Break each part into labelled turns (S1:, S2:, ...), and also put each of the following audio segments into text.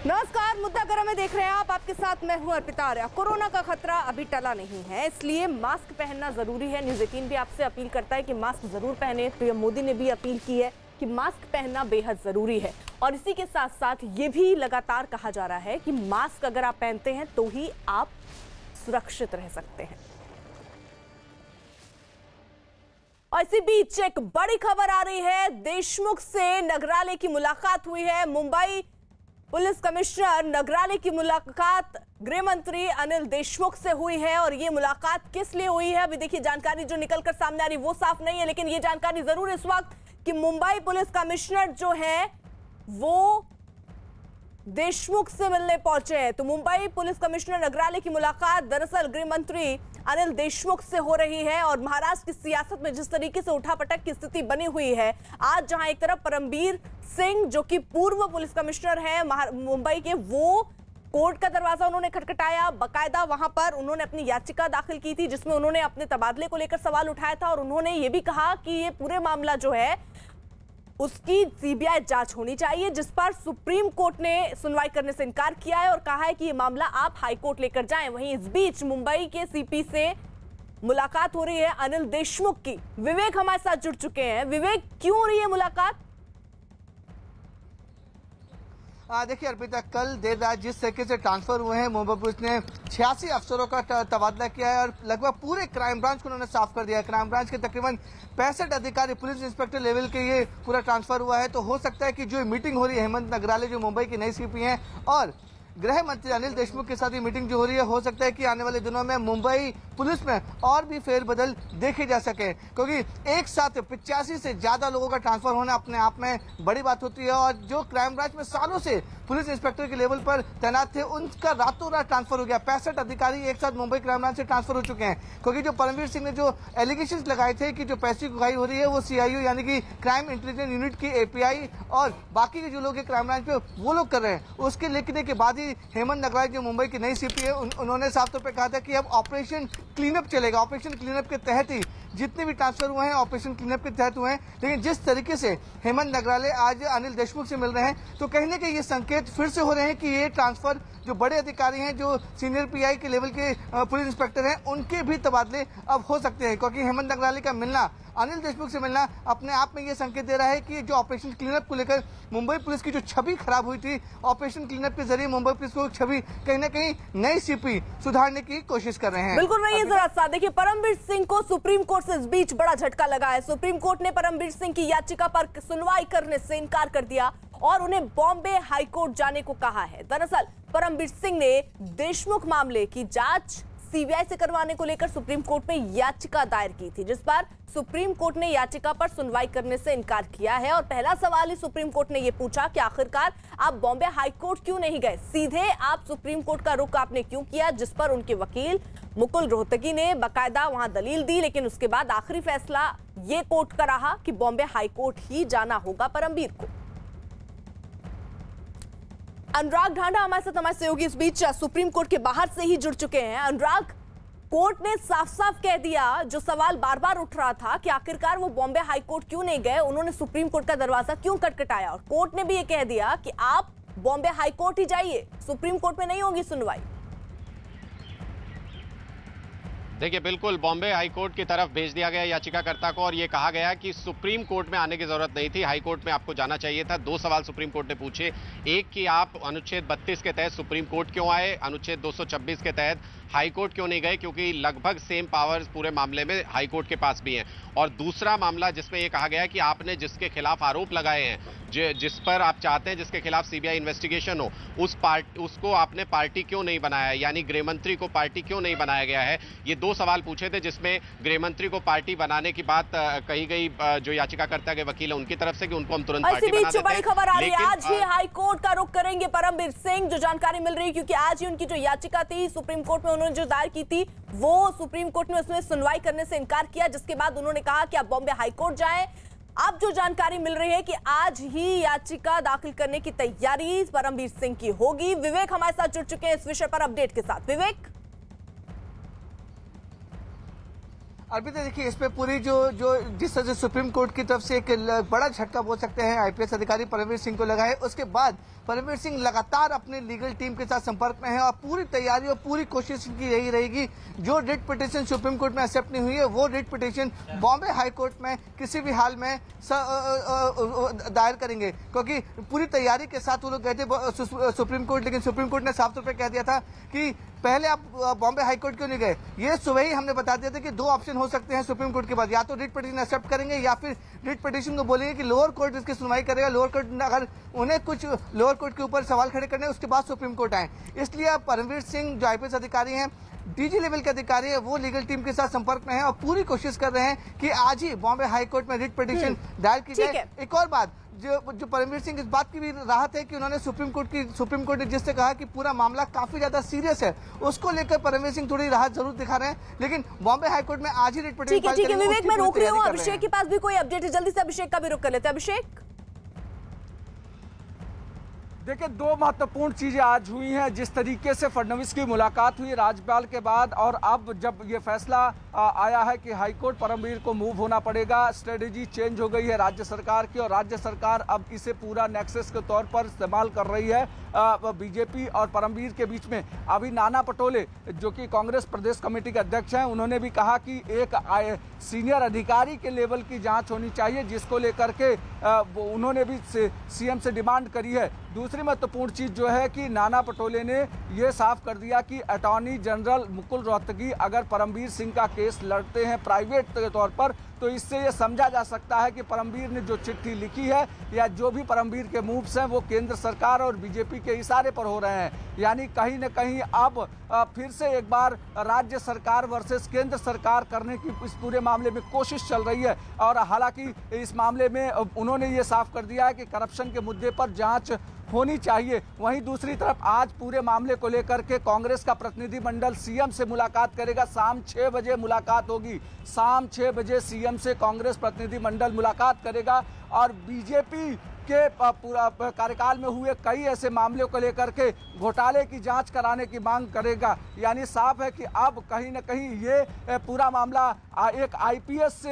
S1: नमस्कार, मुद्दा गरम में देख रहे हैं आप। आपके साथ मैं हूं अर्पिता आर्या। कोरोना का खतरा अभी टला नहीं है, इसलिए मास्क पहनना जरूरी है। न्यूज़ 18 भी आपसे अपील करता है कि मास्क जरूर पहने। पीएम मोदी ने भी अपील की है कि मास्क पहनना बेहद जरूरी है। और इसी के साथ साथ ये भी लगातार कहा जा रहा है कि मास्क अगर आप पहनते हैं तो ही आप सुरक्षित रह सकते हैं। और इसी बीच एक बड़ी खबर आ रही है। देशमुख से नगराले की मुलाकात हुई है। मुंबई पुलिस कमिश्नर नगराले की मुलाकात गृह मंत्री अनिल देशमुख से हुई है। और ये मुलाकात किस लिए हुई है, अभी देखिए जानकारी जो निकलकर सामने आ रही वो साफ नहीं है, लेकिन ये जानकारी जरूर इस वक्त कि मुंबई पुलिस कमिश्नर जो है वो देशमुख से मिलने पहुंचे हैं। तो मुंबई पुलिस कमिश्नर नगराले की मुलाकात दरअसल गृह मंत्री अनिल देशमुख से हो रही है। और महाराष्ट्र की सियासत में जिस तरीके से उठापटक की स्थिति बनी हुई है, आज जहां एक तरफ परमबीर सिंह जो कि पूर्व पुलिस कमिश्नर हैं मुंबई के, वो कोर्ट का दरवाजा उन्होंने खटखटाया। बाकायदा वहां पर उन्होंने अपनी याचिका दाखिल की थी जिसमें उन्होंने अपने तबादले को लेकर सवाल उठाया था। और उन्होंने ये भी कहा कि ये पूरे मामला जो है उसकी सीबीआई जांच होनी चाहिए, जिस पर सुप्रीम कोर्ट ने सुनवाई करने से इनकार किया है और कहा है कि ये मामला आप हाई कोर्ट लेकर जाएं। वहीं इस बीच मुंबई के सीपी से मुलाकात हो रही है अनिल देशमुख की। विवेक हमारे साथ जुड़ चुके हैं। विवेक, क्यों हो रही है मुलाकात?
S2: देखिए अर्पिता, कल देर रात जिस तरीके से ट्रांसफर हुए हैं, मुंबई पुलिस ने 86 अफसरों का तबादला किया है और लगभग पूरे क्राइम ब्रांच को उन्होंने साफ कर दिया है। क्राइम ब्रांच के तकरीबन 65 अधिकारी पुलिस इंस्पेक्टर लेवल के ये पूरा ट्रांसफर हुआ है। तो हो सकता है कि जो मीटिंग हो रही है हेमंत नगराले जो मुंबई के नए सीपी हैं और गृह मंत्री अनिल देशमुख के साथ ये मीटिंग जो हो रही है, हो सकता है कि आने वाले दिनों में मुंबई पुलिस में और भी फेरबदल देखे जा सके, क्योंकि एक साथ 85 से ज्यादा लोगों का ट्रांसफर होना अपने आप में बड़ी बात होती है। और जो क्राइम ब्रांच में सालों से पुलिस इंस्पेक्टर के लेवल पर तैनात थे, उनका रातों रात ट्रांसफर हो गया। 65 अधिकारी एक साथ मुंबई क्राइम ब्रांच से ट्रांसफर हो चुके हैं, क्योंकि जो परमवीर सिंह ने जो एलिगेशन लगाए थे कि जो पैसे की उगाही हो रही है वो CIU यानी कि क्राइम इंटेलिजेंस यूनिट की API और बाकी के जो लोग क्राइम ब्रांच पे वो लोग कर रहे हैं, उसके लिखने के बाद ही हेमंत नगराले जो मुंबई के नई सीपी है उन्होंने साफ तौर पर कहा था कि अब ऑपरेशन क्लीनअप चलेगा। ऑपरेशन क्लीनअप के तहत ही जितने भी ट्रांसफर हुए हैं ऑपरेशन क्लीनअप के तहत हुए हैं। लेकिन जिस तरीके से हेमंत नगराले आज अनिल देशमुख से मिल रहे हैं, तो कहीं ना कहीं ये संकेत फिर से हो रहे हैं कि ये ट्रांसफर जो बड़े अधिकारी हैं, जो सीनियर PI के लेवल के पुलिस इंस्पेक्टर हैं, उनके भी तबादले अब हो सकते हैं। क्योंकि हेमंत नगराले का मिलना, अनिल देशमुख से मिलना अपने आप में ये संकेत दे रहा है कि जो ऑपरेशन क्लीनअप को लेकर मुंबई पुलिस की जो छवि खराब हुई थी, ऑपरेशन क्लीनअप के जरिए मुंबई पुलिस को छवि कहीं ना कहीं नई सीपी सुधारने की कोशिश कर रहे हैं।
S1: बिल्कुल नहीं, जरा सा देखिए, परमबीर सिंह को सुप्रीम कोर्ट से इस बीच बड़ा झटका लगा है। सुप्रीम कोर्ट ने परमबीर सिंह की याचिका पर सुनवाई करने से इनकार कर दिया और उन्हें बॉम्बे हाईकोर्ट जाने को कहा है। दरअसल परमबीर सिंह ने देशमुख मामले की जांच CBI से करवाने को लेकर सुप्रीम कोर्ट में याचिका दायर की थी, जिस पर सुप्रीम कोर्ट ने याचिका पर सुनवाई करने से इनकार किया है। और पहला सवाल ही सुप्रीम कोर्ट ने यह पूछा कि आखिरकार आप बॉम्बे हाईकोर्ट क्यों नहीं गए, सीधे आप सुप्रीम कोर्ट का रुख आपने क्यों किया, जिस पर उनके वकील मुकुल रोहतगी ने बाकायदा वहां दलील दी। लेकिन उसके बाद आखिरी फैसला ये कोर्ट का रहा कि बॉम्बे हाईकोर्ट ही जाना होगा परमबीर को। अनुराग ढांडा हमारे साथ, हमारे सहयोगी इस बीच सुप्रीम कोर्ट के बाहर से ही जुड़ चुके हैं। अनुराग, कोर्ट ने साफ साफ कह दिया, जो सवाल बार बार उठ रहा था कि आखिरकार वो बॉम्बे हाईकोर्ट क्यों नहीं गए, उन्होंने सुप्रीम कोर्ट का दरवाजा क्यों खटखटाया, और कोर्ट ने भी ये कह दिया कि आप बॉम्बे हाईकोर्ट ही जाइए, सुप्रीम कोर्ट में नहीं होगी सुनवाई।
S3: देखिए, बिल्कुल बॉम्बे हाईकोर्ट की तरफ भेज दिया गया याचिकाकर्ता को और ये कहा गया कि सुप्रीम कोर्ट में आने की जरूरत नहीं थी, हाईकोर्ट में आपको जाना चाहिए था। दो सवाल सुप्रीम कोर्ट ने पूछे, एक कि आप अनुच्छेद 32 के तहत सुप्रीम कोर्ट क्यों आए, अनुच्छेद 226 के तहत हाईकोर्ट क्यों नहीं गए, क्योंकि लगभग सेम पावर्स पूरे मामले में हाईकोर्ट के पास भी हैं। और दूसरा मामला जिसमें यह कहा गया है कि आपने जिसके खिलाफ आरोप लगाए हैं, जिस पर आप चाहते हैं जिसके खिलाफ CBI इन्वेस्टिगेशन हो, उसको आपने पार्टी क्यों नहीं बनाया, यानी गृह मंत्री को पार्टी क्यों नहीं बनाया गया है। ये दो सवाल पूछे थे, जिसमें गृह मंत्री को पार्टी बनाने की बात कही गई जो याचिकाकर्ता के वकील है उनकी तरफ से कि उनको हम तुरंत पार्टी बना देते हैं।
S1: बड़ी खबर आ रही है, आज ही हाईकोर्ट का रुख करेंगे परमबीर सिंह, जो जानकारी मिल रही है, क्योंकि आज ही उनकी जो याचिका थी सुप्रीम कोर्ट में उन्होंने जो दायर की थी, वो सुप्रीम कोर्ट ने उसमें सुनवाई करने से इनकार किया, जिसके बाद उन्होंने कहा कि आप बॉम्बे हाईकोर्ट जाएं। अब जो जानकारी मिल रही है कि आज ही याचिका दाखिल करने की तैयारी परमबीर सिंह की होगी। विवेक हमारे साथ जुड़ चुके हैं इस विषय पर अपडेट के साथ। विवेक,
S2: अभी तो देखिए इस पे पूरी जो जिस तरह से सुप्रीम कोर्ट की तरफ से एक बड़ा झटका बोल सकते हैं आईपीएस अधिकारी परमवीर सिंह को लगा है। उसके बाद परमवीर सिंह लगातार अपने लीगल टीम के साथ संपर्क में है और पूरी तैयारी और पूरी कोशिश की यही रहेगी जो रिट पिटीशन सुप्रीम कोर्ट में एक्सेप्ट नहीं हुई है वो writ petition Bombay high court में किसी भी हाल में दायर करेंगे, क्योंकि पूरी तैयारी के साथ वो लोग गए थे सुप्रीम कोर्ट। लेकिन सुप्रीम कोर्ट ने साफ तौर पर कह दिया था कि पहले आप बॉम्बे हाई कोर्ट क्यों नहीं गए। ये सुबह ही हमने बता दिया था कि दो ऑप्शन हो सकते हैं सुप्रीम कोर्ट के बाद, या तो रिट पिटीशन एक्सेप्ट करेंगे या फिर रिट पिटीशन को बोलेंगे कि लोअर कोर्ट इसकी सुनवाई करेगा। लोअर कोर्ट अगर उन्हें कुछ लोअर कोर्ट के ऊपर सवाल खड़े करने उसके बाद सुप्रीम कोर्ट आए। इसलिए अब परमवीर सिंह जो आईपीएस अधिकारी हैं, डीजी लेवल के अधिकारी है, वो लीगल टीम के साथ संपर्क में है और पूरी कोशिश कर रहे हैं कि आज ही बॉम्बे हाई कोर्ट में रिट पिटीशन दायर की जाए। एक और बात जो परमवीर सिंह इस बात की भी राहत है कि उन्होंने सुप्रीम कोर्ट ने जिससे कहा कि पूरा मामला काफी ज्यादा सीरियस है, उसको लेकर परमवीर सिंह थोड़ी राहत जरूर दिखा रहे हैं। लेकिन बॉम्बे हाई कोर्ट में आज ही रिट पिटीशन
S1: ठीक है विवेक, मैं रोक रही हूँ। अभिषेक के पास भी कोई अपडेट है, जल्दी से अभिषेक का भी रुख कर लेते हैं। अभिषेक,
S4: देखिए दो महत्वपूर्ण चीजें आज हुई हैं। जिस तरीके से फडणवीस की मुलाकात हुई राज्यपाल के बाद और अब जब ये फैसला आया है कि हाईकोर्ट परमवीर को मूव होना पड़ेगा, स्ट्रेटेजी चेंज हो गई है राज्य सरकार की और राज्य सरकार अब इसे पूरा नेक्सस के तौर पर इस्तेमाल कर रही है बीजेपी और परमवीर के बीच में। अभी नाना पटोले जो कि कांग्रेस प्रदेश कमेटी के अध्यक्ष हैं, उन्होंने भी कहा कि एक सीनियर अधिकारी के लेवल की जांच होनी चाहिए, जिसको लेकर के उन्होंने भी सीएम से डिमांड करी है। दूसरी महत्वपूर्ण चीज जो है कि नाना पटोले ने यह साफ कर दिया कि अटॉर्नी जनरल मुकुल रोहतगी अगर परमवीर सिंह का केस लड़ते हैं प्राइवेट के तौर पर, तो इससे ये समझा जा सकता है कि परमवीर ने जो चिट्ठी लिखी है या जो भी परमवीर के मूव्स हैं वो केंद्र सरकार और बीजेपी के इशारे पर हो रहे हैं। यानी कहीं न कहीं अब फिर से एक बार राज्य सरकार वर्सेस केंद्र सरकार करने की इस पूरे मामले में कोशिश चल रही है। और हालांकि इस मामले में उन्होंने ये साफ कर दिया है कि करप्शन के मुद्दे पर जांच होनी चाहिए। वहीं दूसरी तरफ आज पूरे मामले को लेकर के कांग्रेस का प्रतिनिधिमंडल सीएम से मुलाकात करेगा। शाम 6 बजे मुलाकात होगी। शाम 6 बजे सीएम से कांग्रेस प्रतिनिधिमंडल मुलाकात करेगा और बीजेपी के पूरा कार्यकाल में हुए कई ऐसे मामलों को लेकर के घोटाले की जांच कराने की मांग करेगा। यानी साफ है कि अब कहीं न कहीं ये पूरा मामला एक आईपीएस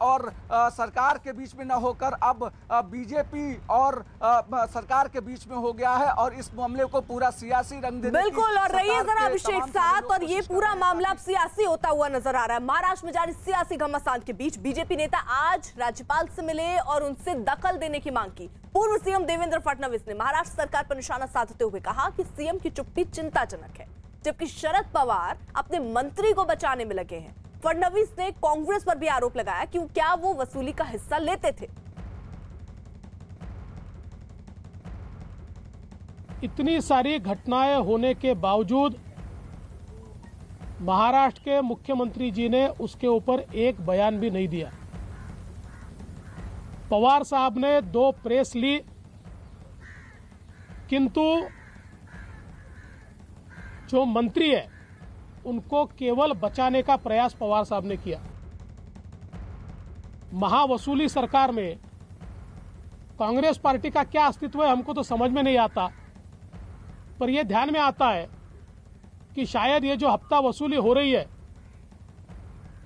S4: और सरकार के बीच में न होकर अब बीजेपी और सरकार के बीच में हो गया है और इस मामले को पूरा सियासी रंग देने
S1: बिल्कुल। और रहिए जरा अभिषेक साथ, और ये पूरा मामला अब सियासी होता हुआ नजर आ रहा है। महाराष्ट्र में जारी सियासी घमासान के बीच बीजेपी नेता आज राज्यपाल से मिले और उनसे दखल देने की मांग की। पूर्व सीएम देवेंद्र फडणवीस ने महाराष्ट्र सरकार पर निशाना साधते हुए कहा कि सीएम की चुप्पी चिंताजनक है, जबकि शरद पवार अपने मंत्री को बचाने में लगे हैं। फडणवीस ने कांग्रेस पर भी आरोप लगाया कि क्या वो वसूली का हिस्सा लेते थे।
S5: इतनी सारी घटनाएं होने के बावजूद महाराष्ट्र के मुख्यमंत्री जी ने उसके ऊपर एक बयान भी नहीं दिया। पवार साहब ने 2 प्रेस ली, किंतु जो मंत्री है उनको केवल बचाने का प्रयास पवार साहब ने किया। महावसूली सरकार में कांग्रेस पार्टी का क्या अस्तित्व है हमको तो समझ में नहीं आता, पर यह ध्यान में आता है कि शायद ये जो हफ्ता वसूली हो रही है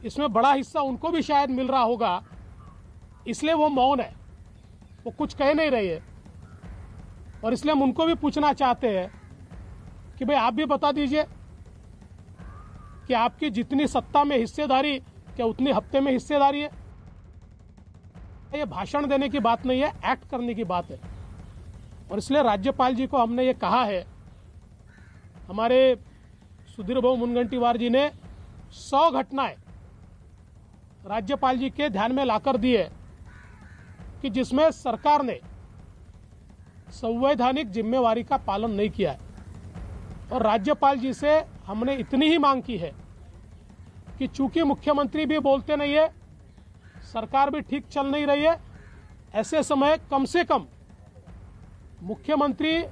S5: इसमें बड़ा हिस्सा उनको भी शायद मिल रहा होगा, इसलिए वो मौन है, वो कुछ कह नहीं रही है। और इसलिए हम उनको भी पूछना चाहते हैं कि भाई आप भी बता दीजिए कि आपकी जितनी सत्ता में हिस्सेदारी क्या उतनी हफ्ते में हिस्सेदारी है। ये भाषण देने की बात नहीं है, एक्ट करने की बात है। और इसलिए राज्यपाल जी को हमने ये कहा है, हमारे सुधीर भाऊ मुनगंटीवार जी ने 100 घटनाएं राज्यपाल जी के ध्यान में लाकर दी है कि जिसमें सरकार ने संवैधानिक जिम्मेवारी का पालन नहीं किया है। और राज्यपाल जी से हमने इतनी ही मांग की है कि चूंकि मुख्यमंत्री भी बोलते नहीं है, सरकार भी ठीक चल नहीं रही है, ऐसे समय कम से कम मुख्यमंत्री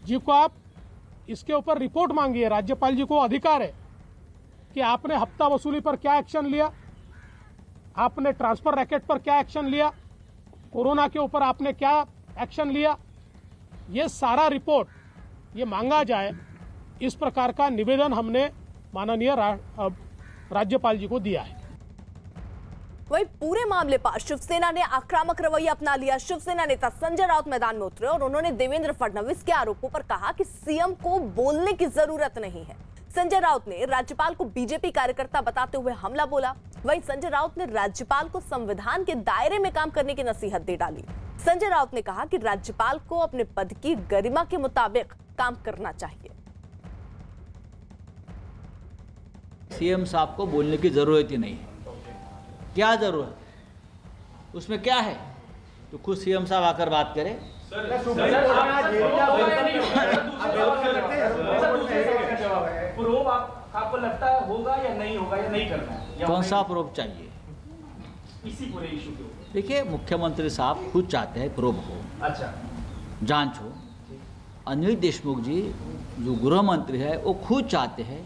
S5: जी को आप इसके ऊपर रिपोर्ट मांगिए। राज्यपाल जी को अधिकार है कि आपने हफ्ता वसूली पर क्या एक्शन लिया, आपने ट्रांसफर रैकेट पर क्या एक्शन लिया, कोरोना के ऊपर आपने क्या एक्शन लिया, ये सारा रिपोर्ट ये मांगा जाए। इस प्रकार का निवेदन हमने माननीय राज्यपाल जी को दिया है।
S1: वहीं पूरे मामले पर शिवसेना ने आक्रामक रवैया अपना लिया। शिवसेना नेता संजय राउत मैदान में उतरे और उन्होंने देवेंद्र फडणवीस के आरोपों पर कहा कि सीएम को बोलने की जरूरत नहीं है। संजय राउत ने राज्यपाल को बीजेपी कार्यकर्ता बताते हुए हमला बोला। वहीं संजय राउत ने राज्यपाल को संविधान के दायरे में काम करने की नसीहत दे डाली। संजय राउत ने कहा कि राज्यपाल को अपने पद की गरिमा के मुताबिक काम करना चाहिए।
S6: सीएम साहब को बोलने की जरूरत ही नहीं है। क्या जरूरत, उसमें क्या है? तो खुद सीएम साहब आकर बात करें।
S7: प्रूफ आपको लगता है होगा या नहीं होगा या नहीं करना है?
S6: कौन सा प्रूफ चाहिए
S7: इसी पूरे इशू के ऊपर?
S6: देखिए, मुख्यमंत्री साहब खुद चाहते हैं प्रूफ हो,
S7: अच्छा,
S6: जांच हो। अनिल देशमुख जी जो गृह मंत्री है वो खुद चाहते हैं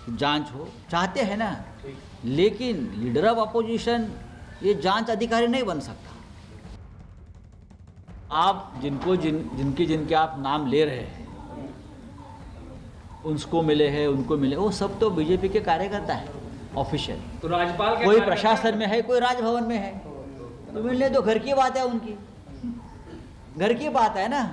S6: जांच हो, चाहते हैं ना। लेकिन लीडर ऑफ अपोजिशन ये जांच अधिकारी नहीं बन सकता। आप जिनके आप नाम ले रहे हैं, उसको मिले हैं, उनको मिले, वो सब तो बीजेपी के कार्यकर्ता है ऑफिशियल।
S7: तो राज्यपाल
S6: कोई प्रशासन में है, कोई राजभवन में है, तो मिलने तो घर की बात है, उनकी घर की बात है ना।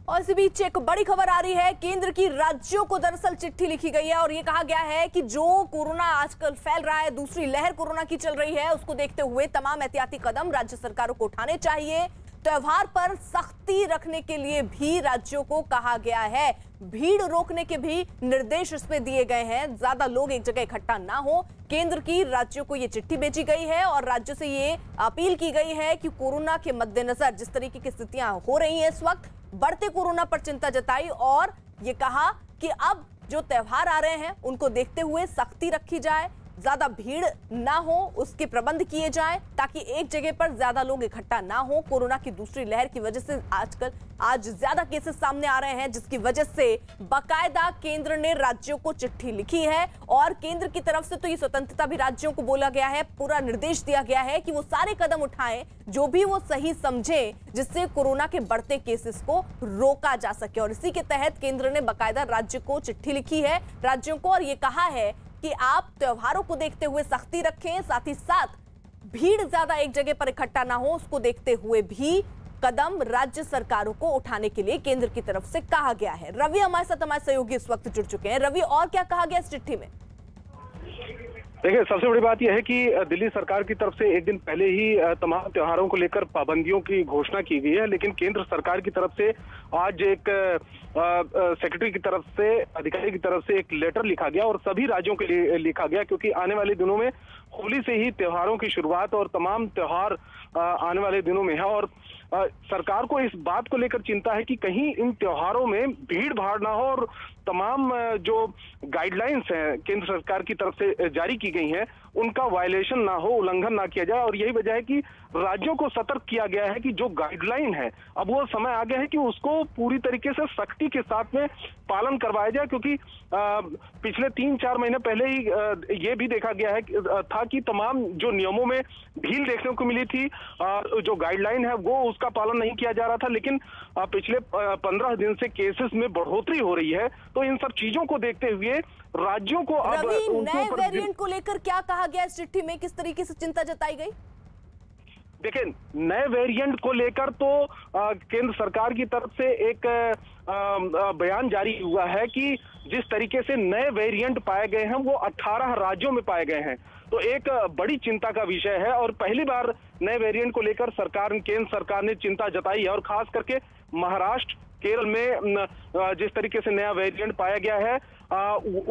S1: और इसी बीच एक बड़ी खबर आ रही है। केंद्र की राज्यों को दरअसल चिट्ठी लिखी गई है और ये कहा गया है कि जो कोरोना आजकल फैल रहा है, दूसरी लहर कोरोना की चल रही है, उसको देखते हुए तमाम एहतियाती कदम राज्य सरकारों को उठाने चाहिए। त्योहार पर सख्ती रखने के लिए भी राज्यों को कहा गया है। भीड़ रोकने के भी निर्देश इसमें दिए गए हैं। ज्यादा लोग एक जगह इकट्ठा ना हो। केंद्र की राज्यों को ये चिट्ठी भेजी गई है और राज्यों से ये अपील की गई है कि कोरोना के मद्देनजर जिस तरीके की स्थितियां हो रही हैं इस वक्त, बढ़ते कोरोना पर चिंता जताई और ये कहा कि अब जो त्योहार आ रहे हैं उनको देखते हुए सख्ती रखी जाए, ज्यादा भीड़ ना हो, उसके प्रबंध किए जाएं ताकि एक जगह पर ज्यादा लोग इकट्ठा ना हो। कोरोना की दूसरी लहर की वजह से आज ज्यादा केसेस सामने आ रहे हैं, जिसकी वजह से बाकायदा केंद्र ने राज्यों को चिट्ठी लिखी है और केंद्र की तरफ से तो ये स्वतंत्रता भी राज्यों को बोला गया है, पूरा निर्देश दिया गया है कि वो सारे कदम उठाएं जो भी वो सही समझे, जिससे कोरोना के बढ़ते केसेस को रोका जा सके। और इसी के तहत केंद्र ने बाकायदा राज्य को चिट्ठी लिखी है राज्यों को और ये कहा है कि आप त्योहारों को देखते हुए सख्ती रखें, साथ ही साथ भीड़ ज्यादा एक जगह पर इकट्ठा ना हो, उसको देखते हुए भी कदम राज्य सरकारों को उठाने के लिए केंद्र की तरफ से कहा गया है। रवि हमारे साथ हमारे सहयोगी इस वक्त जुड़ चुके हैं। रवि, और क्या कहा गया इस चिट्ठी में?
S8: देखिए, सबसे बड़ी बात यह है कि दिल्ली सरकार की तरफ से एक दिन पहले ही तमाम त्योहारों को लेकर पाबंदियों की घोषणा की गई है, लेकिन केंद्र सरकार की तरफ से आज एक सेक्रेटरी की तरफ से, अधिकारी की तरफ से एक लेटर लिखा गया और सभी राज्यों के लिए लिखा गया, क्योंकि आने वाले दिनों में होली से ही त्योहारों की शुरुआत और तमाम त्योहार आने वाले दिनों में है और सरकार को इस बात को लेकर चिंता है कि कहीं इन त्योहारों में भीड़ भाड़ ना हो और तमाम जो गाइडलाइंस हैं केंद्र सरकार की तरफ से जारी की गई हैं उनका वायलेशन ना हो, उल्लंघन ना किया जाए। और यही वजह है कि राज्यों को सतर्क किया गया है कि जो गाइडलाइन है अब वो समय आ गया है कि उसको पूरी तरीके से सख्ती के साथ में पालन करवाया जाए, क्योंकि पिछले 3-4 महीने पहले ही ये भी देखा गया है था कि तमाम जो नियमों में ढील देखने को मिली थी, जो गाइडलाइन है वो उसका पालन नहीं किया जा रहा था, लेकिन पिछले 15 दिन से केसेस में बढ़ोतरी हो रही है। तो इन सब चीजों को देखते हुए राज्यों को अब
S1: नए वेरिएंट को लेकर क्या कहा गया इस चिट्ठी में, किस तरीके से चिंता जताई गई?
S8: देखिए, नए वेरिएंट को लेकर तो केंद्र सरकार की तरफ से एक बयान जारी हुआ है कि जिस तरीके से नए वेरिएंट पाए गए हैं वो 18 राज्यों में पाए गए हैं, तो एक बड़ी चिंता का विषय है और पहली बार नए वेरिएंट को लेकर केंद्र सरकार ने चिंता जताई है और खास करके महाराष्ट्र, केरल में जिस तरीके से नया वेरिएंट पाया गया है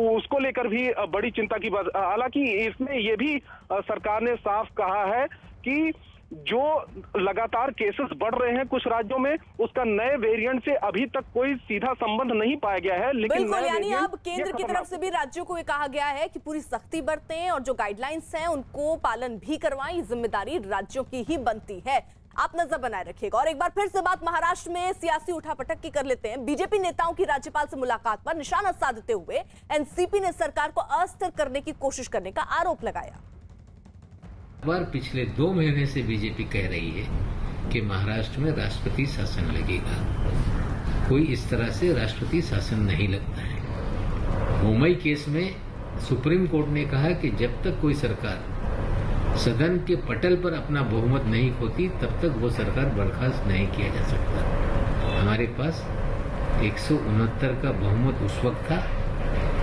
S8: उसको लेकर भी बड़ी चिंता की बात। हालांकि इसमें यह भी सरकार ने साफ कहा है कि जो लगातार केसेस बढ़ रहे हैं कुछ राज्यों में, उसका नए वेरिएंट से अभी तक कोई सीधा संबंध नहीं पाया गया है। लेकिन
S1: बिल्कुल, यानी अब केंद्र की तरफ से भी राज्यों को ये कहा गया है कि पूरी सख्ती बरतें और जो गाइडलाइंस हैं उनको पालन भी करवाएं। ये जिम्मेदारी राज्यों की ही बनती है। आप नजर बनाए रखिएगा। और एक बार फिर से बात महाराष्ट्र में सियासी उठापटक की कर लेते हैं। बीजेपी नेताओं की राज्यपाल से मुलाकात पर निशाना साधते हुए एनसीपी ने सरकार को अस्थिर करने की कोशिश करने का आरोप लगाया।
S9: पिछले 2 महीने से बीजेपी कह रही है कि महाराष्ट्र में राष्ट्रपति शासन लगेगा। कोई इस तरह से राष्ट्रपति शासन नहीं लगता है। मुंबई केस में सुप्रीम कोर्ट ने कहा कि जब तक कोई सरकार सदन के पटल पर अपना बहुमत नहीं खोती तब तक वो सरकार बर्खास्त नहीं किया जा सकता। हमारे पास 169 का बहुमत उस वक्त था।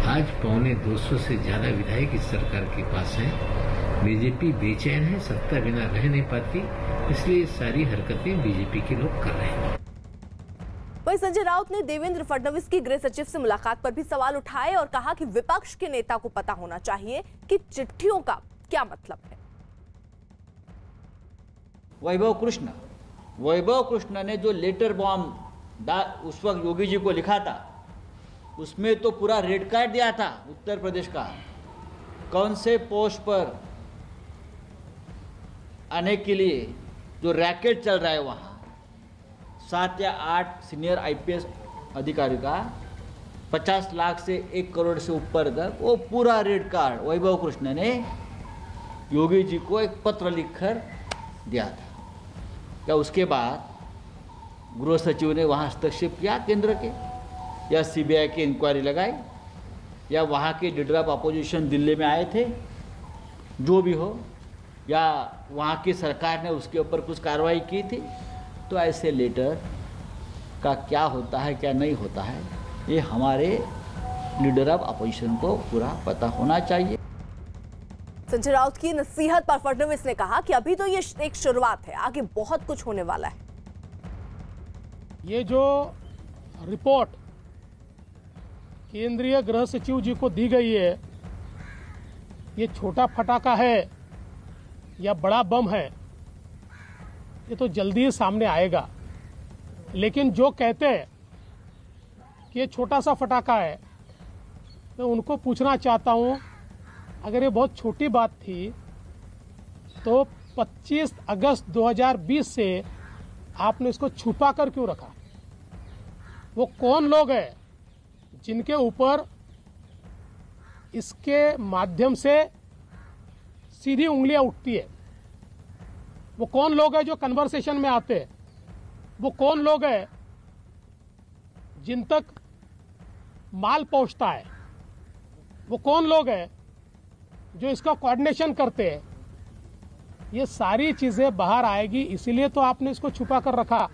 S9: आज 250 से ज्यादा विधायक इस सरकार के पास हैं। बीजेपी बेचैन है, सत्ता बिना रह नहीं पाती, इसलिए ये सारी हरकतें बीजेपी के लोग कर रहे हैं।
S1: वहीं संजय राउत ने देवेंद्र फडणवीस की गृह सचिव से मुलाकात पर भी सवाल उठाए और कहा कि विपक्ष के नेता को पता होना चाहिए कि चिट्ठियों का क्या मतलब है।
S6: वैभव कृष्ण ने जो लेटर बॉम्ब उस वक्त योगी जी को लिखा था, उसमें तो पूरा रेड कार्ड दिया था उत्तर प्रदेश का, कौन से पोस्ट पर आने के लिए जो रैकेट चल रहा है वहाँ 7 या 8 सीनियर आईपीएस अधिकारी का 50 लाख से 1 करोड़ से ऊपर तक वो पूरा रेड कार्ड वैभव कृष्ण ने योगी जी को एक पत्र लिखकर दिया था। क्या उसके बाद गृह सचिव ने वहाँ हस्तक्षेप किया केंद्र के, या सीबीआई की इंक्वायरी लगाई, या वहाँ के लीडर ऑफ अपोजिशन दिल्ली में आए थे, जो भी हो, या वहाँ की सरकार ने उसके ऊपर कुछ कार्रवाई की थी? तो ऐसे लेटर का क्या होता है क्या नहीं होता है, ये हमारे लीडर ऑफ अपोजिशन को पूरा पता होना चाहिए।
S1: संजय राउत की नसीहत पर फडणवीस ने कहा कि अभी तो ये एक शुरुआत है, आगे बहुत कुछ होने वाला है।
S5: ये जो रिपोर्ट केंद्रीय गृह सचिव जी को दी गई है, ये छोटा फटाका है या बड़ा बम है, ये तो जल्दी ही सामने आएगा। लेकिन जो कहते हैं कि ये छोटा सा फटाका है, मैं उनको पूछना चाहता हूं, अगर ये बहुत छोटी बात थी तो 25 अगस्त 2020 से आपने इसको छुपा कर क्यों रखा? वो कौन लोग हैं जिनके ऊपर इसके माध्यम से सीधी उंगलियां उठती है? वो कौन लोग हैं जो कन्वर्सेशन में आते हैं? वो कौन लोग हैं जिन तक माल पहुंचता है? वो कौन लोग हैं जो इसका कोऑर्डिनेशन करते हैं? ये सारी चीजें बाहर आएगी, इसीलिए तो आपने इसको छुपा कर रखा।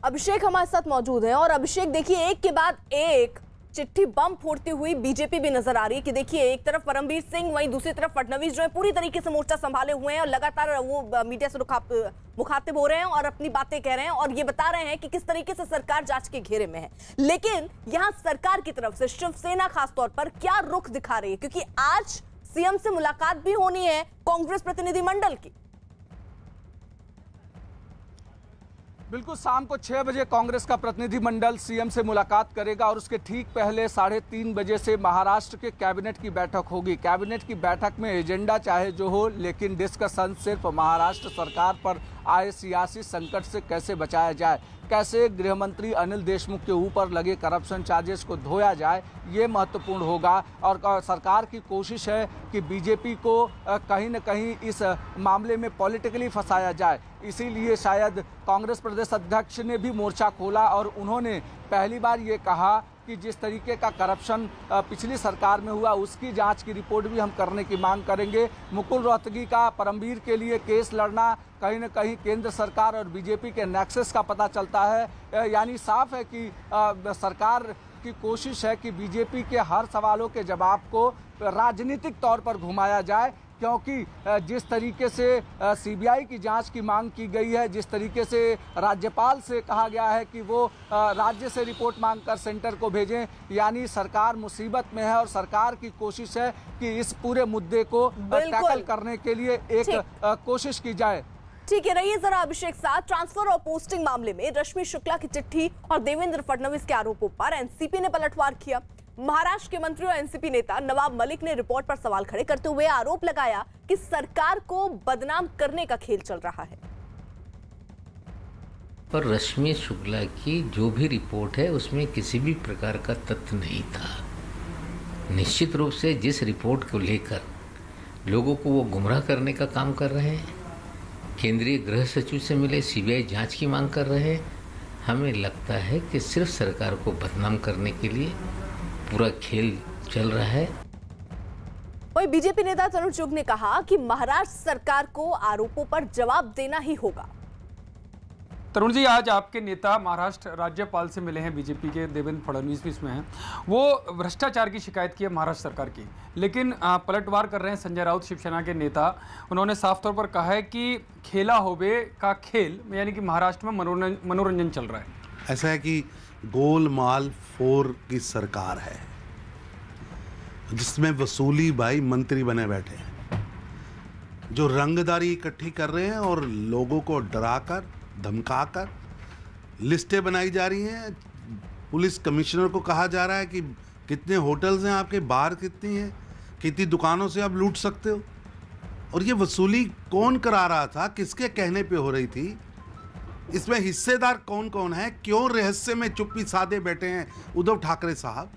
S1: अभिषेक हमारे साथ मौजूद है और अभिषेक देखिए, एक के बाद एक चिट्ठी बम फोड़ती हुई बीजेपी भी नजर आ रही है कि देखिए एक तरफ परमवीर सिंह, वहीं दूसरी तरफ फडणवीस जो है पूरी तरीके से मोर्चा संभाले हुए हैं और लगातार वो मीडिया से मुखातिब हो रहे हैं और अपनी बातें कह रहे हैं और ये बता रहे हैं कि किस तरीके से सरकार जांच के घेरे में है। लेकिन यहां सरकार की तरफ से शिवसेना खासतौर पर क्या रुख दिखा रही है, क्योंकि आज सीएम से मुलाकात भी होनी है कांग्रेस प्रतिनिधिमंडल की।
S4: बिल्कुल, शाम को 6 बजे कांग्रेस का प्रतिनिधिमंडल सीएम से मुलाकात करेगा और उसके ठीक पहले 3:30 बजे से महाराष्ट्र के कैबिनेट की बैठक होगी। कैबिनेट की बैठक में एजेंडा चाहे जो हो, लेकिन डिस्कशन सिर्फ महाराष्ट्र सरकार पर आए सियासी संकट से कैसे बचाया जाए, कैसे गृह मंत्री अनिल देशमुख के ऊपर लगे करप्शन चार्जेस को धोया जाए, ये महत्वपूर्ण होगा। और सरकार की कोशिश है कि बीजेपी को कहीं न कहीं इस मामले में पॉलिटिकली फंसाया जाए। इसीलिए शायद कांग्रेस प्रदेश अध्यक्ष ने भी मोर्चा खोला और उन्होंने पहली बार ये कहा कि जिस तरीके का करप्शन पिछली सरकार में हुआ उसकी जांच की रिपोर्ट भी हम करने की मांग करेंगे। मुकुल रोहतगी का परमवीर के लिए केस लड़ना कहीं न कहीं केंद्र सरकार और बीजेपी के नेक्सस का पता चलता है। यानी साफ है कि सरकार की कोशिश है कि बीजेपी के हर सवालों के जवाब को राजनीतिक तौर पर घुमाया जाए, क्योंकि जिस तरीके से सीबीआई की जांच की मांग की गई है, जिस तरीके से राज्यपाल से कहा गया है कि वो राज्य से रिपोर्ट मांगकर सेंटर को भेजें, यानी सरकार मुसीबत में है और सरकार की कोशिश है कि इस पूरे मुद्दे को टैकल करने के लिए एक कोशिश की जाए।
S1: ठीक है, रहिए जरा अभिषेक साथ। ट्रांसफर और पोस्टिंग मामले में रश्मि शुक्ला की चिट्ठी और देवेंद्र फडणवीस के आरोपों पर एनसीपी ने पलटवार किया। महाराष्ट्र के मंत्री और एनसीपी नेता नवाब मलिक ने रिपोर्ट पर सवाल खड़े करते हुए आरोप लगाया कि सरकार को बदनाम करने का खेल चल रहा है।
S9: पर रश्मि शुक्ला की जो भी रिपोर्ट है उसमें किसी भी प्रकार का तथ्य नहीं था। निश्चित रूप से जिस रिपोर्ट को लेकर लोगों को वो गुमराह करने का काम कर रहे हैं, केंद्रीय गृह सचिव से मिले सीबीआई जांच की मांग कर रहे हैं, हमें लगता है कि सिर्फ सरकार को बदनाम करने के लिए पूरा खेल चल रहा है।
S1: वहीं बीजेपी नेता तरुण चुग ने कहा कि महाराष्ट्र सरकार को आरोपों पर जवाब देना ही होगा।
S4: तरुण जी, आज आपके नेता महाराष्ट्र राज्यपाल से मिले हैं, बीजेपी के देवेंद्र फडणवीस भी इसमें हैं। वो भ्रष्टाचार की शिकायत की है महाराष्ट्र सरकार की, लेकिन पलटवार कर रहे हैं संजय राउत, शिवसेना के नेता। उन्होंने साफ तौर पर कहा है कि खेला होबे का खेल, यानी कि महाराष्ट्र में मनोरंजन चल रहा है।
S10: ऐसा है कि गोलमाल 4 की सरकार है, जिसमें वसूली भाई मंत्री बने बैठे हैं, जो रंगदारी इकट्ठी कर रहे हैं और लोगों को डराकर धमकाकर लिस्टें बनाई जा रही हैं। पुलिस कमिश्नर को कहा जा रहा है कि कितने होटल्स हैं आपके, बार कितनी हैं, कितनी दुकानों से आप लूट सकते हो। और ये वसूली कौन करा रहा था, किसके कहने पे हो रही थी, इसमें हिस्सेदार कौन कौन है, क्यों रहस्य में चुप्पी साधे बैठे हैं उद्धव ठाकरे साहब।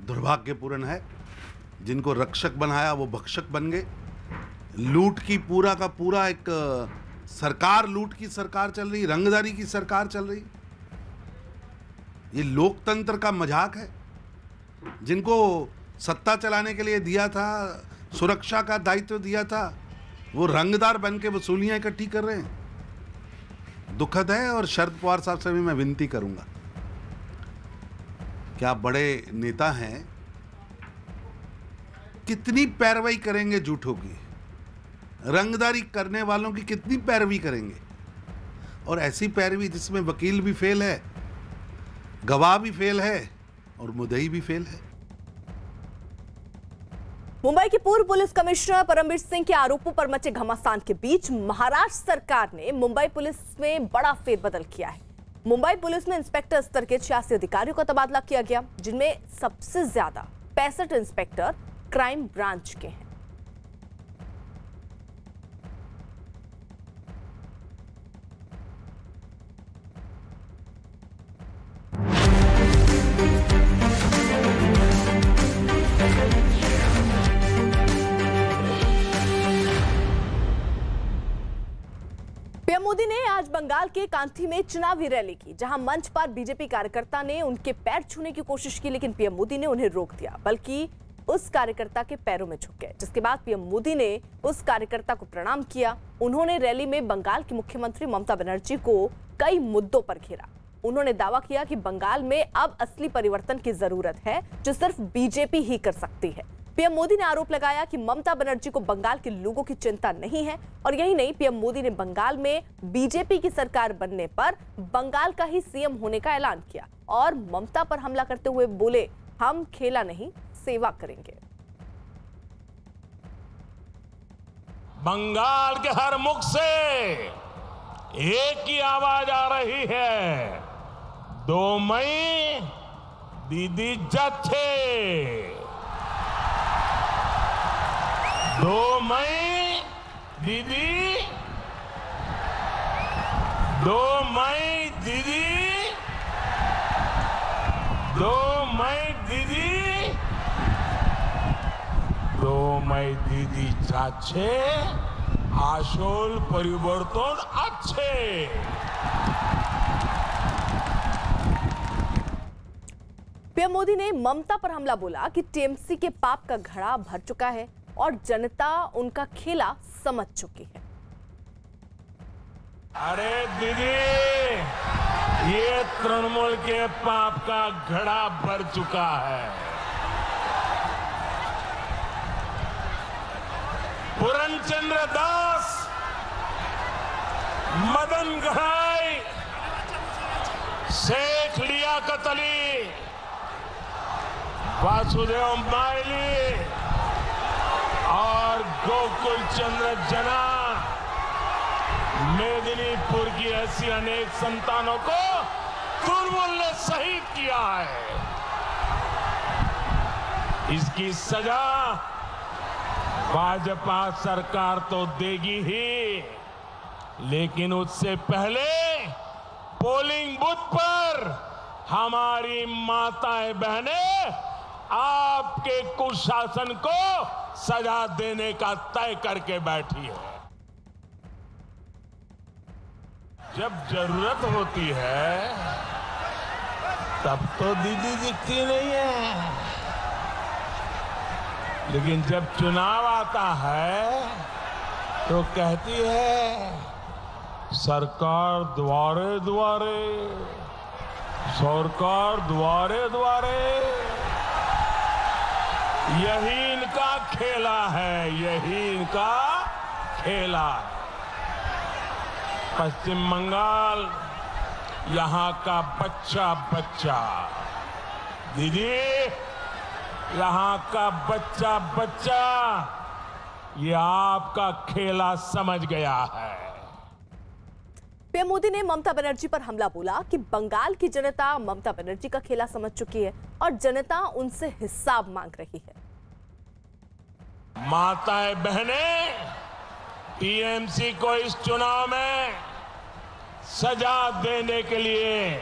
S10: दुर्भाग्यपूर्ण है, जिनको रक्षक बनाया वो भक्षक बन गए। लूट की पूरा का पूरा एक सरकार, लूट की सरकार चल रही, रंगदारी की सरकार चल रही। ये लोकतंत्र का मजाक है। जिनको सत्ता चलाने के लिए दिया था, सुरक्षा का दायित्व दिया था, वो रंगदार बन के वसूलियां इकट्ठी कर रहे हैं। दुखद है। और शरद पवार साहब से भी मैं विनती करूंगा कि आप बड़े नेता हैं, कितनी पैरवी करेंगे झूठों की, रंगदारी करने वालों की कितनी पैरवी करेंगे। और ऐसी पैरवी जिसमें वकील भी फेल है, गवाह भी फेल है और मुद्दई भी फेल है।
S1: मुंबई के पूर्व पुलिस कमिश्नर परमबीर सिंह के आरोपों पर मचे घमासान के बीच महाराष्ट्र सरकार ने मुंबई पुलिस में बड़ा फेरबदल किया है। मुंबई पुलिस में इंस्पेक्टर स्तर के 86 अधिकारियों का तबादला किया गया, जिनमें सबसे ज्यादा 65 इंस्पेक्टर क्राइम ब्रांच के हैं। पीएम मोदी ने आज बंगाल के कांथी में चुनावी रैली की, जहां मंच पर बीजेपी कार्यकर्ता ने उनके पैर छूने की कोशिश की, लेकिन पीएम मोदी ने उन्हें रोक दिया, बल्कि उस कार्यकर्ता के पैरों में झुक गए। जिसके बाद पीएम मोदी ने उस कार्यकर्ता को प्रणाम किया। उन्होंने रैली में बंगाल की मुख्यमंत्री ममता बनर्जी को कई मुद्दों पर घेरा। उन्होंने दावा किया कि बंगाल में अब असली परिवर्तन की जरूरत है, जो सिर्फ बीजेपी ही कर सकती है। पीएम मोदी ने आरोप लगाया कि ममता बनर्जी को बंगाल के लोगों की चिंता नहीं है। और यही नहीं, पीएम मोदी ने बंगाल में बीजेपी की सरकार बनने पर बंगाल का ही सीएम होने का ऐलान किया और ममता पर हमला करते हुए बोले, हम खेला नहीं, सेवा करेंगे।
S11: बंगाल के हर मुख से एक ही आवाज आ रही है, 2 मई दीदी जाच्छे, 2 मई दीदी, 2 मई दीदी, 2 मई दीदी, 2 मई दीदी যাচ্ছে, আসল পরিবর্তন আছে।
S1: पीएम मोदी ने ममता पर हमला बोला कि टीएमसी के पाप का घड़ा भर चुका है और जनता उनका खेला समझ चुकी है।
S11: अरे दीदी, ये तृणमूल के पाप का घड़ा भर चुका है। पूरनचंद्र दास, मदन घड़ाई, शेख लियाकत अली, वासुदेव माइली और गोकुल चंद्र जना, मेदिनीपुर की ऐसी अनेक संतानों को तृणमूल ने शहीद किया है। इसकी सजा भाजपा सरकार तो देगी ही, लेकिन उससे पहले पोलिंग बूथ पर हमारी माताएं बहनें आपके कुशासन को सजा देने का तय करके बैठी है। जब जरूरत होती है तब तो दीदी दिखती नहीं है, लेकिन जब चुनाव आता है तो कहती है सरकार द्वारे द्वारे, सरकार द्वारे द्वारे। यही इनका खेला है, यही इनका खेला है। पश्चिम बंगाल यहाँ का बच्चा बच्चा, दीदी यहाँ का बच्चा बच्चा ये आपका खेला समझ गया है।
S1: पीएम मोदी ने ममता बनर्जी पर हमला बोला कि बंगाल की जनता ममता बनर्जी का खेला समझ चुकी है और जनता उनसे हिसाब मांग रही है।
S11: माताएं बहनें, टीएमसी को इस चुनाव में सजा देने के लिए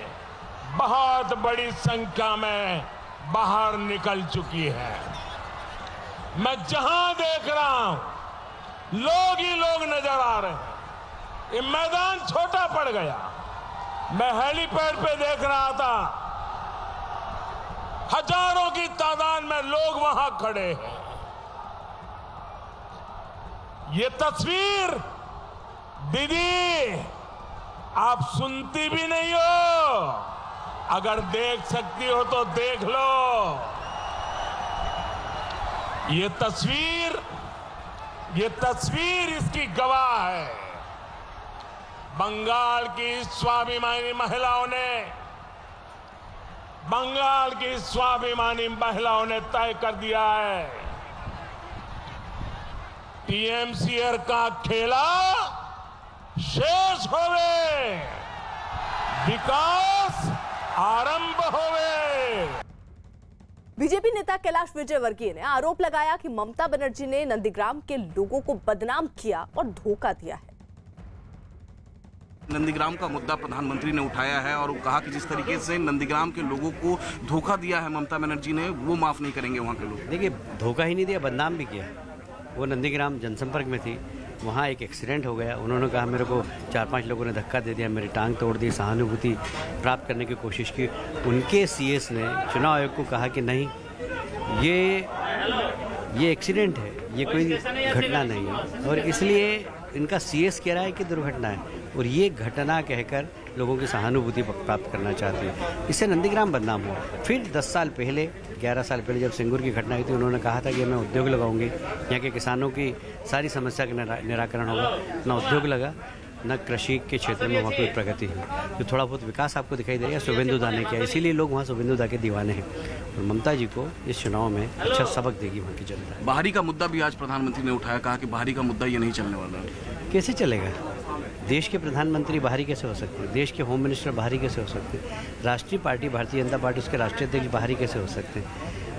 S11: बहुत बड़ी संख्या में बाहर निकल चुकी है। मैं जहां देख रहा हूं लोग ही लोग नजर आ रहे हैं। ये मैदान छोटा पड़ गया। मैं हेलीपैड पे देख रहा था, हजारों की तादाद में लोग वहां खड़े हैं। ये तस्वीर दीदी आप सुनती भी नहीं हो, अगर देख सकती हो तो देख लो। ये तस्वीर इसकी गवाह है। बंगाल की स्वाभिमानी महिलाओं ने तय कर दिया है, टीएमसीआर का खेला शेष होवे, विकास आरंभ होवे।
S1: बीजेपी नेता कैलाश विजयवर्गीय ने आरोप लगाया कि ममता बनर्जी ने नंदीग्राम के लोगों को बदनाम किया और धोखा दिया है।
S12: नंदीग्राम का मुद्दा प्रधानमंत्री ने उठाया है और कहा कि जिस तरीके से नंदीग्राम के लोगों को धोखा दिया है ममता बनर्जी ने, वो माफ नहीं करेंगे वहाँ के लोग।
S13: देखिए, धोखा ही नहीं दिया, बदनाम भी किया। वो नंदीग्राम जनसंपर्क में थी, वहाँ एक एक्सीडेंट हो गया। उन्होंने कहा मेरे को 4-5 लोगों ने धक्का दे दिया, मेरी टांग तोड़ दी। सहानुभूति प्राप्त करने की कोशिश की। उनके सीएस ने चुनाव आयोग को कहा कि नहीं, ये एक्सीडेंट है, ये कोई घटना नहीं है, और इसलिए इनका सीएस कह रहा है कि दुर्घटना है, और ये घटना कहकर लोगों की सहानुभूति प्राप्त करना चाहती है। इससे नंदीग्राम बदनाम हुआ। फिर 10 साल पहले, 11 साल पहले जब सिंगूर की घटना हुई थी, उन्होंने कहा था कि मैं उद्योग लगाऊंगी, यहाँ के किसानों की सारी समस्या का निराकरण होगा। न उद्योग लगा, न कृषि के क्षेत्र में वहाँ कोई प्रगति हुई। जो थोड़ा बहुत विकास आपको दिखाई दे रहा है शुभेंदु दा ने किया, इसीलिए लोग वहाँ शुभेंदु दा के दीवाने हैं। और ममता जी को इस चुनाव में अच्छा सबक देगी वहाँ की जनता।
S12: बाहरी का मुद्दा भी आज प्रधानमंत्री ने उठाया, कहा कि बाहरी का मुद्दा ये नहीं चलने वाला है।
S13: कैसे चलेगा? देश के प्रधानमंत्री बाहरी कैसे हो सकते हैं? देश के होम मिनिस्टर बाहरी कैसे हो सकते हैं? राष्ट्रीय पार्टी भारतीय जनता पार्टी, उसके राष्ट्रीय अध्यक्ष बाहरी कैसे हो सकते हैं?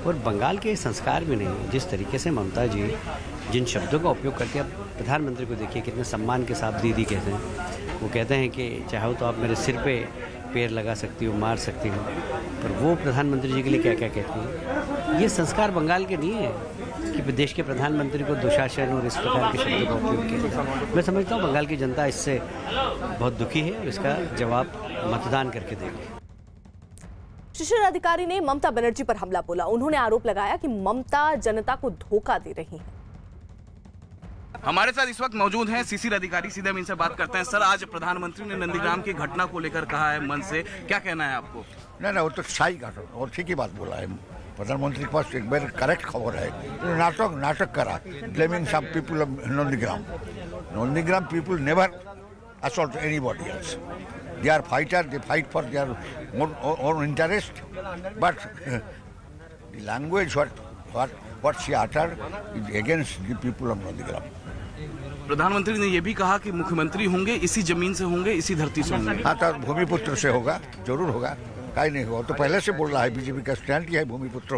S13: और बंगाल के संस्कार भी नहीं। जिस तरीके से ममता जी जिन शब्दों का उपयोग करके, अब प्रधानमंत्री को देखिए कितने सम्मान के साथ दीदी कहते हैं। वो कहते हैं कि चाहो तो आप मेरे सिर पे पैर लगा सकती हो, मार सकती हो, पर वो प्रधानमंत्री जी के लिए क्या क्या कहती हैं। ये संस्कार बंगाल के नहीं है कि देश के प्रधानमंत्री को दुशासन और इस प्रकार के शब्दों का उपयोग किया। मैं समझता हूँ बंगाल की जनता इससे बहुत दुखी है और इसका जवाब मतदान करके देगी।
S1: शिशिर अधिकारी ने ममता बनर्जी पर हमला बोला। उन्होंने आरोप लगाया कि ममता जनता को धोखा दे रही है।
S12: हमारे साथ इस वक्त मौजूद हैं शिशिर अधिकारी, सीधे हम इनसे बात करते हैं। सर, आज प्रधानमंत्री ने नंदीग्राम की घटना को लेकर कहा है मन से, क्या कहना है आपको?
S14: नहीं, वो तो सही घटना और ठीक ही बात बोला है। प्रधानमंत्री के पास एक बार करेक्ट खबर है। नाटक करा, blaming some people of Nandigram people never assault anybody else. They are fighter, they fight for their own interest, but the language what she uttered is against the people of Nandीग्राम।
S12: प्रधानमंत्री ने यह भी कहा कि मुख्यमंत्री होंगे इसी जमीन से होंगे, इसी धरती से होंगे।
S14: हाँ, तो भूमिपुत्र से होगा, जरूर होगा, काहे नहीं होगा। तो पहले से बोल रहा है, बीजेपी का स्टैंड किया है, भूमिपुत्र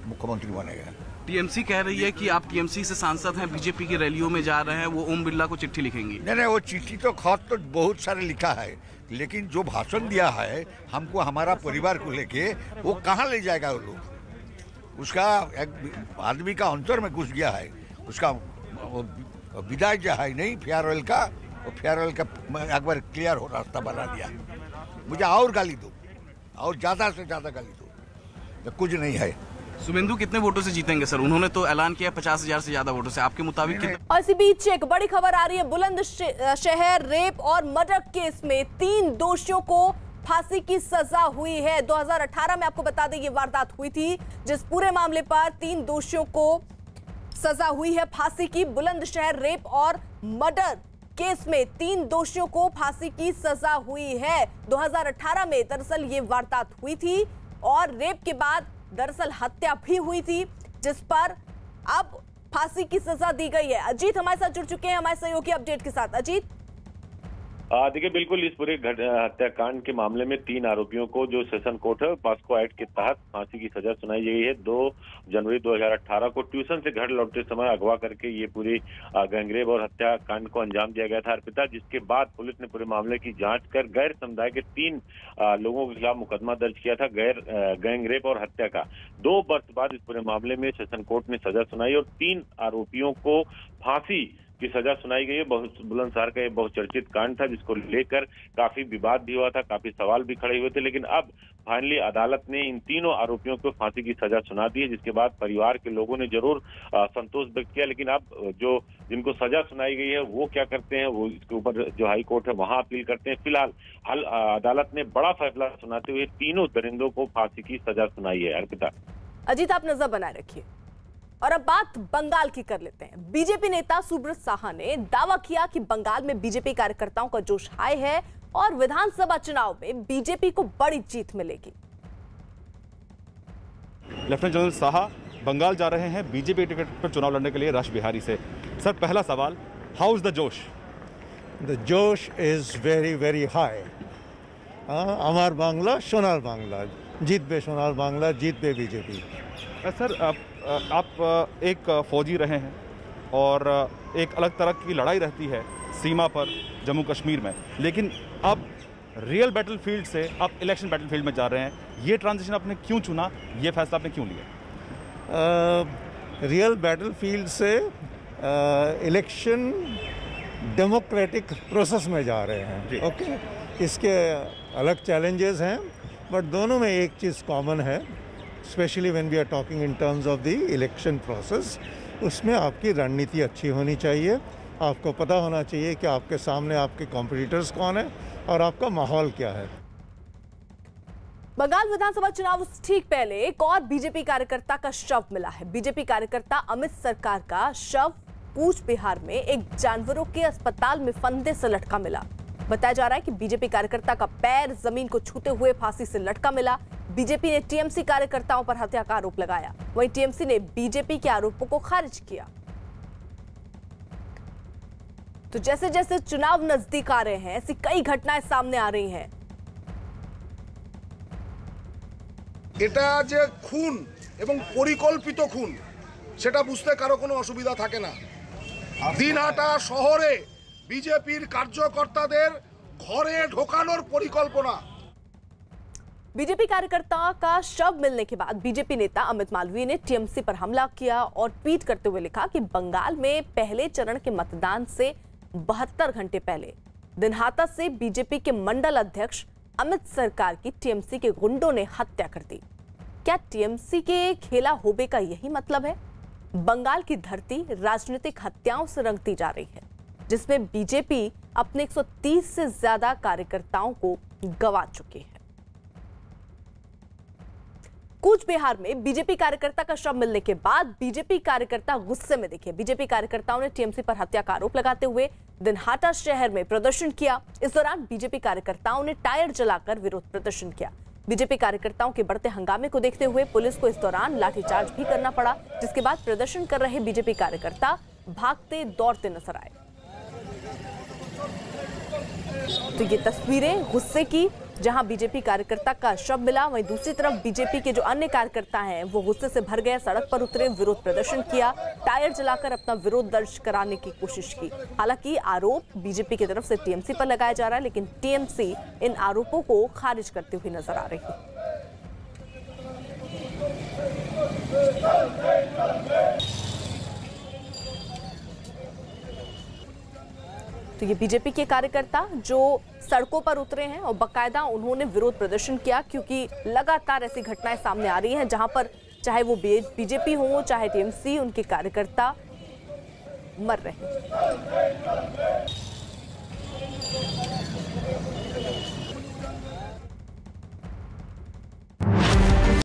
S14: मुख्यमंत्री बनेगा।
S12: टीएमसी कह रही है कि आप टीएमसी से सांसद हैं, बीजेपी की रैलियों में जा रहे हैं, वो ओम बिरला को चिट्ठी लिखेंगी।
S14: नहीं, वो चिट्ठी तो खत तो बहुत सारे लिखा है, लेकिन जो भाषण दिया है हमको, हमारा परिवार को लेके, वो कहाँ ले जाएगा वो लोग? उसका एक आदमी का अंतर में घुस गया है। उसका विदाई जो है नहीं फेयरवेल का, वो फेयरवेल का एक बार क्लियर हो रास्ता बना दिया। मुझे और गाली दो, और ज़्यादा से ज़्यादा गाली दो, ये कुछ नहीं है।
S12: शुभेंदु कितने वोटों से जीतेंगे सर? उन्होंने तो ऐलान किया 50,000 से ज्यादा वोटों से, आपके मुताबिक कितने?
S1: और इसी बीच एक बड़ी खबर आ रही है। बुलंदशहर रेप और मर्डर केस में 3 दोषियों को फांसी की सजा हुई है। 2018 में आपको बता दें ये वारदात हुई थी, जिस पूरे मामले पर 3 दोषियों को सजा हुई है फांसी की। बुलंदशहर रेप और मर्डर केस में 3 दोषियों को फांसी की सजा हुई है। 2018 में दरअसल ये वारदात हुई थी और रेप के बाद दरअसल हत्या भी हुई थी, जिस पर अब फांसी की सजा दी गई है। अजीत हमारे साथ जुड़ चुके हैं हमारे सहयोगी अपडेट के साथ। अजीत,
S15: देखिए बिल्कुल इस पूरे हत्याकांड के मामले में 3 आरोपियों को जो सेशन कोर्ट है पॉस्को एक्ट के तहत फांसी की सजा सुनाई गई है। 2 जनवरी 2018 को ट्यूशन से घर लौटते समय अगवा करके ये पूरी गैंगरेप और हत्याकांड को अंजाम दिया गया था अर्पिता, जिसके बाद पुलिस ने पूरे मामले की जांच कर गैर समुदाय के 3 लोगों के खिलाफ मुकदमा दर्ज किया था गैंगरेप और हत्या का। 2 वर्ष बाद इस पूरे मामले में सेशन कोर्ट ने सजा सुनाई और 3 आरोपियों को फांसी की सजा सुनाई गई है। बुलंदशहर का ये बहुचर्चित कांड था, जिसको लेकर काफी विवाद भी हुआ था, काफी सवाल भी खड़े हुए थे, लेकिन अब फाइनली अदालत ने इन तीनों आरोपियों को फांसी की सजा सुना दी है, जिसके बाद परिवार के लोगों ने जरूर संतोष व्यक्त किया। लेकिन अब जो जिनको सजा सुनाई गई है वो क्या करते हैं, वो इसके ऊपर जो हाई कोर्ट है वहां अपील करते हैं। फिलहाल अदालत ने बड़ा फैसला सुनाते हुए तीनों दरिंदों को फांसी की सजा सुनाई है। अर्पिता।
S1: अजीत, आप नजर बनाए रखिए। और अब बात बंगाल की कर लेते हैं। बीजेपी नेता सुब्रत साहा ने दावा किया कि बंगाल में बीजेपी कार्यकर्ताओं का जोश हाई है और विधानसभा चुनाव में बीजेपी को बड़ी जीत मिलेगी।
S16: लेफ्टिनेंट जनरल साहा बंगाल जा रहे हैं बीजेपी टिकट पर चुनाव लड़ने के लिए राश बिहारी से। सर, पहला सवाल, हाउ इज द जोश?
S17: द जोश इज वेरी वेरी हाई। अमर बांग्ला सोनार बांग्ला, जीतबे सोनार बांग्ला, जीतबे बीजेपी।
S16: सर, आप एक फौजी रहे हैं और एक अलग तरह की लड़ाई रहती है सीमा पर जम्मू कश्मीर में, लेकिन अब रियल बैटलफील्ड से आप इलेक्शन बैटलफील्ड में जा रहे हैं। ये ट्रांजिशन आपने क्यों चुना, ये फैसला आपने क्यों लिया?
S17: रियल बैटलफील्ड से इलेक्शन डेमोक्रेटिक प्रोसेस में जा रहे हैं। ओके, इसके अलग चैलेंजेस हैं, बट दोनों में एक चीज़ कॉमन है, specially when we are talking in terms of the election process. उसमें आपकी रणनीति अच्छी होनी चाहिए, आपको पता होना चाहिए कि आपके सामने आपके कॉम्पिटिटर्स कौन है और आपका माहौल क्या है।
S1: बंगाल विधानसभा चुनाव से ठीक पहले एक और बीजेपी कार्यकर्ता का शव मिला है। बीजेपी कार्यकर्ता अमित सरकार का शव कूच बिहार में एक जानवरों के अस्पताल में फंदे से लटका मिला। बताया जा रहा है कि बीजेपी कार्यकर्ता का पैर जमीन को छूते हुए फांसी से लटका मिला। बीजेपी ने टीएमसी कार्यकर्ताओं पर हत्या का आरोप लगाया, वहीं टीएमसी ने बीजेपी के आरोपों को खारिज किया। तो जैसे जैसे चुनाव नजदीक आ रहे हैं, ऐसी कई घटनाएं सामने आ रही हैं।
S18: এটা যে খুন এবং পরিকল্পিত খুন সেটা বুঝতে কারো কোনো অসুবিধা থাকে না। দিনহাটা শহরে বিজেপির কার্যকর্তাদের ঘরে ঢোকানোর পরিকল্পনা।
S1: बीजेपी कार्यकर्ता का शव मिलने के बाद बीजेपी नेता अमित मालवीय ने टीएमसी पर हमला किया और ट्वीट करते हुए लिखा कि बंगाल में पहले चरण के मतदान से 72 घंटे पहले दिनहाटा से बीजेपी के मंडल अध्यक्ष अमित सरकार की टीएमसी के गुंडों ने हत्या कर दी। क्या टीएमसी के खेला होबे का यही मतलब है? बंगाल की धरती राजनीतिक हत्याओं से रंगती जा रही है, जिसमें बीजेपी अपने 130 से ज्यादा कार्यकर्ताओं को गंवा चुकी है। कूच बिहार में बीजेपी कार्यकर्ता का शव मिलने के बाद बीजेपी कार्यकर्ता गुस्से में दिखे। बीजेपी कार्यकर्ताओं ने टीएमसी पर हत्या का आरोप लगाते हुए दिनहाटा शहर में प्रदर्शन किया। इस दौरान बीजेपी कार्यकर्ताओं ने टायर जलाकर विरोध प्रदर्शन किया। बीजेपी कार्यकर्ताओं के बढ़ते हंगामे को देखते हुए पुलिस को इस दौरान लाठीचार्ज भी करना पड़ा, जिसके बाद प्रदर्शन कर रहे बीजेपी कार्यकर्ता भागते दौड़ते नजर आए। तो ये तस्वीरें गुस्से की, जहां बीजेपी कार्यकर्ता का शव मिला, वहीं दूसरी तरफ बीजेपी के जो अन्य कार्यकर्ता हैं वो गुस्से से भर गए, सड़क पर उतरे, विरोध प्रदर्शन किया, टायर जलाकर अपना विरोध दर्ज कराने की कोशिश की। हालांकि आरोप बीजेपी की तरफ से टीएमसी पर लगाया जा रहा है, लेकिन टीएमसी इन आरोपों को खारिज करते हुए नजर आ रही है। तो ये बीजेपी के कार्यकर्ता जो सड़कों पर उतरे हैं और बाकायदा उन्होंने विरोध प्रदर्शन किया, क्योंकि लगातार ऐसी घटनाएं सामने आ रही हैं जहां पर चाहे वो बीजेपी हो चाहे टीएमसी, उनके कार्यकर्ता मर रहे हैं।